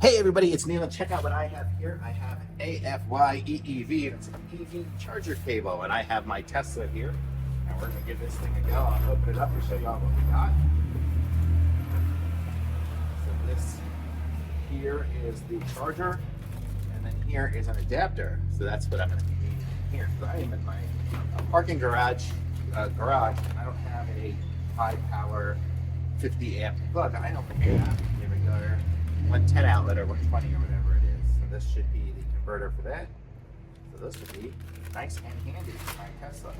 Hey everybody, it's Neil. Check out what I have here. I have AFYEEV, and it's an EV charger cable, and I have my Tesla here. And we're gonna give this thing a go. I'll open it up and show you all what we got. So this here is the charger, and then here is an adapter. So that's what I'm gonna be needing here. So I am in my parking garage, and I don't have a high power 50 amp plug. I only have a regular 110 outlet or 120 or whatever it is. So this should be the converter for that. So this would be nice and handy for my Tesla.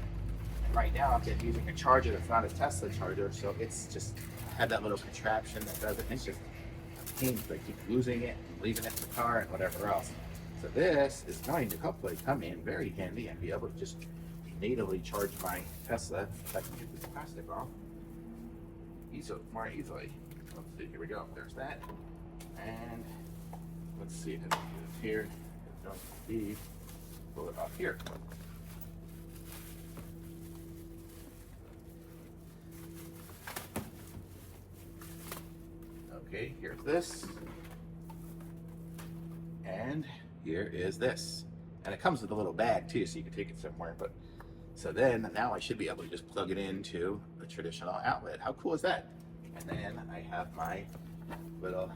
And right now I'm just using a charger that's not a Tesla charger, so it's just had that little contraption that does it. It's just a pain, so I keep losing it and leaving it in the car and whatever else. So this is going to hopefully come in very handy and be able to just natively charge my Tesla. If I can get this plastic off more easily. Let's see, here we go. There's that. And let's see if it's here. It's going to be pull it off here. Okay, here's this. And here is this. And it comes with a little bag too, so you can take it somewhere. But so then now I should be able to just plug it into a traditional outlet. How cool is that? And then I have my little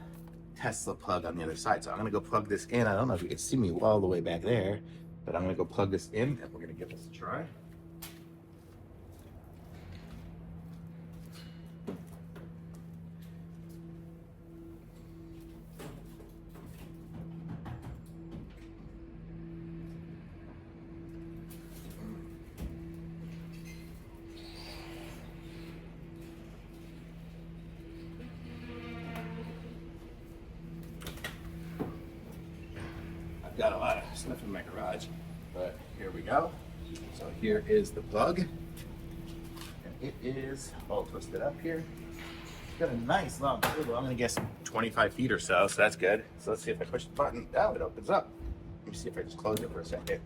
Tesla plug on the other side. So I'm gonna go plug this in. I don't know if you can see me all the way back there, but I'm gonna go plug this in and we're gonna give this a try. Got a lot of stuff in my garage, but here we go. So here is the plug, and it is all twisted up here. It's got a nice long cable. I'm gonna guess 25 feet or so, so that's good. So let's see if I push the button. Oh, it opens up. Let me see if I just close it for a second,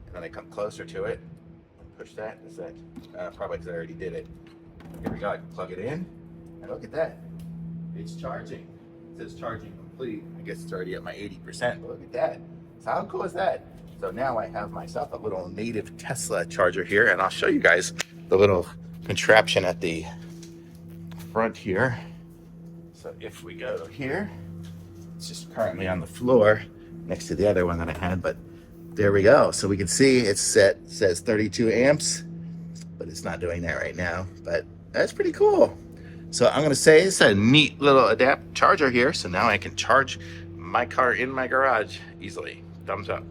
and then I come closer to it and push that. Is that probably because I already did it? Here we go. I can plug it in, and look at that. It's charging. It says charging complete. I guess it's already at my 80%. But look at that. So how cool is that? So now I have myself a little native Tesla charger here, and I'll show you guys the little contraption at the front here. So if we go here, it's just currently on the floor next to the other one that I had, but there we go. So we can see it's set, says 32 amps, but it's not doing that right now, but that's pretty cool. So I'm gonna say it's a neat little adapt charger here. So now I can charge my car in my garage easily. Thumbs up.